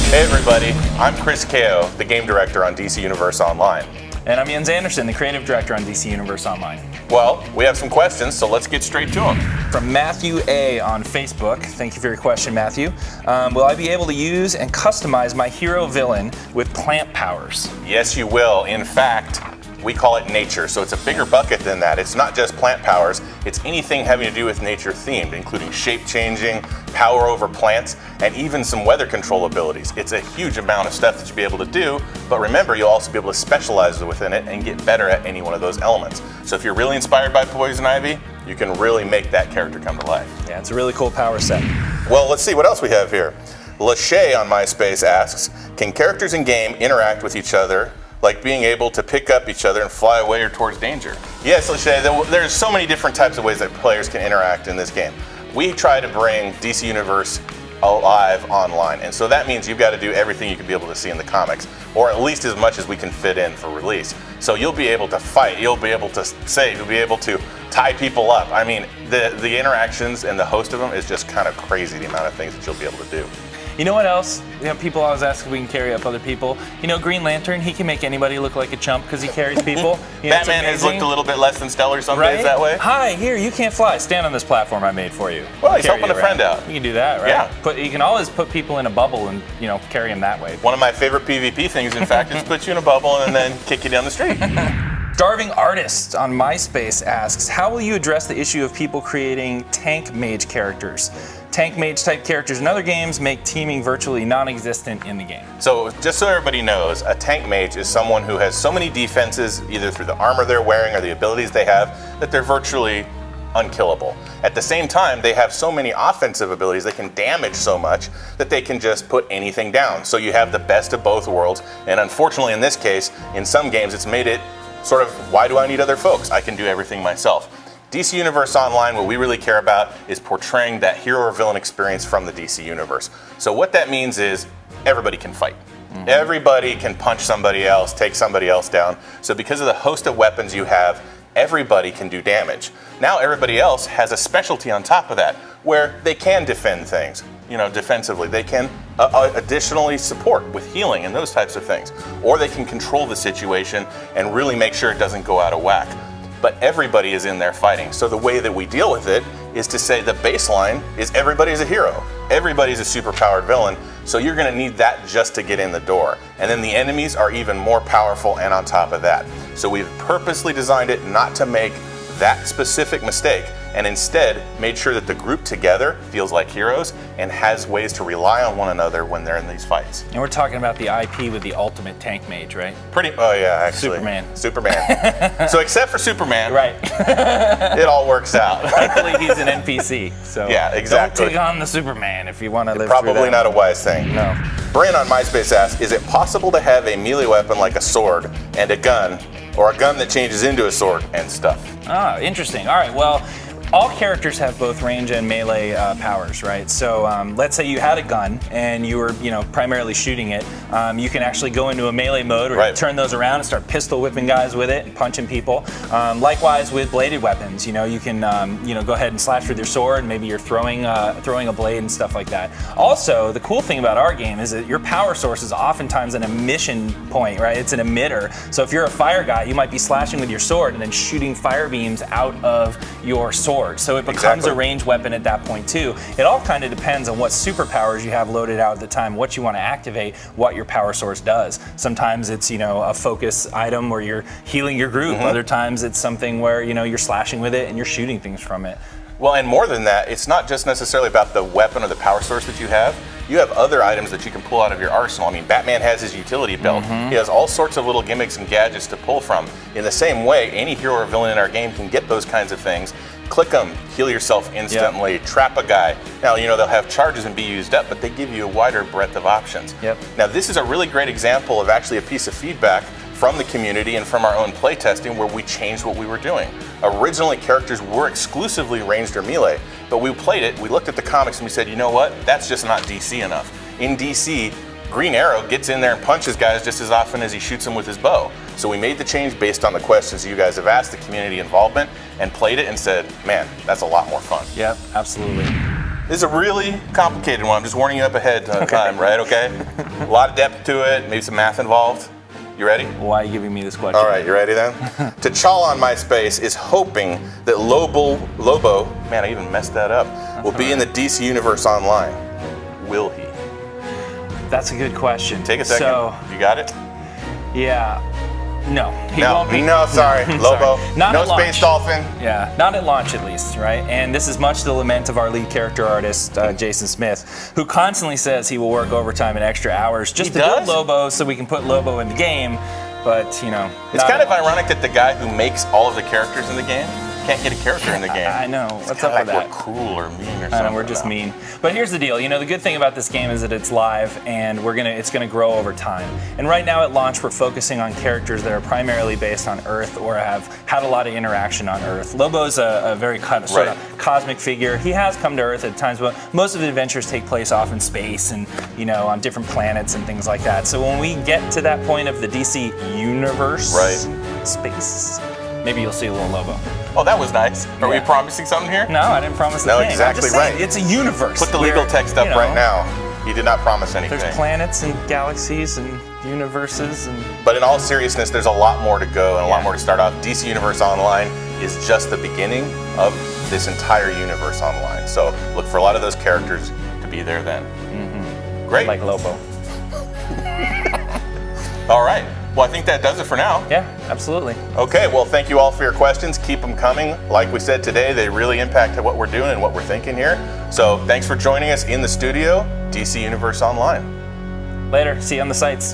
Hey everybody, I'm Chris Kao, the game director on DC Universe Online. And I'm Jens Anderson, the creative director on DC Universe Online. Well, we have some questions, so let's get straight to them. From Matthew A. on Facebook, thank you for your question, Matthew. Will I be able to use and customize my hero villain with plant powers? Yes, you will. In fact, we call it nature, so it's a bigger bucket than that. It's not just plant powers, it's anything having to do with nature themed, including shape changing, power over plants, and even some weather control abilities. It's a huge amount of stuff that you'll be able to do, but remember, you'll also be able to specialize within it and get better at any one of those elements. So if you're really inspired by Poison Ivy, you can really make that character come to life. Yeah, it's a really cool power set. Well, let's see what else we have here. Lachey on MySpace asks, can characters in game interact with each other, like being able to pick up each other and fly away or towards danger? Yes, Lachey, there's so many different types of ways that players can interact in this game. We try to bring DC Universe alive online, and so that means you've got to do everything you can be able to see in the comics, or at least as much as we can fit in for release. So you'll be able to fight, you'll be able to save, you'll be able to tie people up. I mean, the interactions and the host of them is just kind of crazy, the amount of things that you'll be able to do. You know what else? People always ask if we can carry up other people. You know, Green Lantern, he can make anybody look like a chump because he carries people. Batman has looked a little bit less than stellar some days that way. Hi, here, you can't fly. Stand on this platform I made for you. Well, he's helping a friend out. You can do that, right? Yeah. You can always put people in a bubble and, carry them that way. One of my favorite PvP things, in fact, is put you in a bubble and then kick you down the street. Starving Artist on MySpace asks, how will you address the issue of people creating tank mage characters? Tank mage type characters in other games make teaming virtually non-existent in the game. So just so everybody knows, a tank mage is someone who has so many defenses, either through the armor they're wearing or the abilities they have, that they're virtually unkillable. At the same time, they have so many offensive abilities, they can damage so much that they can just put anything down. So you have the best of both worlds, and unfortunately in this case, in some games it's made it sort of, why do I need other folks? I can do everything myself. DC Universe Online, what we really care about is portraying that hero or villain experience from the DC Universe. So what that means is everybody can fight. Everybody can punch somebody else, take somebody else down. So because of the host of weapons you have, everybody can do damage. Now everybody else has a specialty on top of that, where they can defend things, defensively. They can additionally support with healing and those types of things. Or they can control the situation and really make sure it doesn't go out of whack. But everybody is in there fighting. So the way that we deal with it is to say the baseline is everybody's a hero. Everybody's a superpowered villain. So you're gonna need that just to get in the door. And then the enemies are even more powerful and on top of that. So we've purposely designed it not to make that specific mistake, and instead made sure that the group together feels like heroes and has ways to rely on one another when they're in these fights. And we're talking about the IP with the ultimate tank mage, right? Oh yeah, actually. Superman. So except for Superman, right? It all works out. Thankfully he's an NPC, so yeah, exactly. Don't take on the Superman if you want to live Probably through that. Not a wise thing. No. Bryn on MySpace asks, is it possible to have a melee weapon like a sword and a gun, or a gun that changes into a sword and stuff? Ah, interesting. All right, well, all characters have both range and melee powers, right? So let's say you had a gun and you were, primarily shooting it. You can actually go into a melee mode where you turn those around and start pistol whipping guys with it and punching people. Likewise with bladed weapons, you can, go ahead and slash with your sword. Maybe you're throwing a blade and stuff like that. Also, the cool thing about our game is that your power source is oftentimes an emission point, right? It's an emitter. So if you're a fire guy, you might be slashing with your sword and then shooting fire beams out of your sword. So it becomes a ranged weapon at that point too. It all kind of depends on what superpowers you have loaded out at the time, what you want to activate, what your power source does. Sometimes it's, a focus item where you're healing your group. Other times it's something where, you're slashing with it and you're shooting things from it. Well, and more than that, it's not just necessarily about the weapon or the power source that you have. You have other items that you can pull out of your arsenal. I mean, Batman has his utility belt. He has all sorts of little gimmicks and gadgets to pull from. In the same way, any hero or villain in our game can get those kinds of things. Click them, heal yourself instantly, trap a guy. Now, they'll have charges and be used up, but they give you a wider breadth of options. Now, this is a really great example of actually a piece of feedback from the community and from our own playtesting where we changed what we were doing. Originally, characters were exclusively ranged or melee, but we played it, we looked at the comics and we said, you know what, that's just not DC enough. In DC, Green Arrow gets in there and punches guys just as often as he shoots them with his bow. So we made the change based on the questions you guys have asked, the community involvement, and played it and said, man, that's a lot more fun. Yep, absolutely. This is a really complicated one. I'm just warning you up ahead of time, right? Okay. A lot of depth to it. Maybe some math involved. You ready? Why are you giving me this question? All right, you ready then? T'Challa on MySpace is hoping that Lobo, man, I even messed that up, will be in the DC Universe Online. Will he? That's a good question. Take a second. So, You got it? yeah. No, he won't be. No, sorry. Lobo. Sorry. Not no at launch. Space Dolphin. Yeah, not at launch at least, right? And this is much to the lament of our lead character artist, Jason Smith, who constantly says he will work overtime and extra hours just to build Lobo so we can put Lobo in the game. But, you know. It's kind of ironic that the guy who makes all of the characters in the game can't get a character in the game. I know. It's What's kind up of with like that? we're cruel or mean or something. I know, we're just mean. But here's the deal. You know, the good thing about this game is that it's live and it's gonna grow over time. And right now at launch, we're focusing on characters that are primarily based on Earth or have had a lot of interaction on Earth. Lobo's a very sort of cosmic figure. He has come to Earth at times, but most of the adventures take place off in space and, you know, on different planets and things like that. So when we get to that point of the DC Universe, space, maybe you'll see a little Lobo. Oh, that was nice. Are we promising something here? No, I didn't promise a No, thing. exactly I'm just saying, right. it's a universe. Put the legal text up right now. He did not promise anything. There's planets and galaxies and universes and. But in all seriousness, there's a lot more to go and a lot more to start off. DC Universe Online is just the beginning of this entire universe online. So look for a lot of those characters to be there then. Great. Like Lobo. All right. Well, I think that does it for now. Yeah, absolutely. Okay, well, thank you all for your questions. Keep them coming. Like we said today, they really impact what we're doing and what we're thinking here. So thanks for joining us in the studio, DC Universe Online. Later. See you on the sites.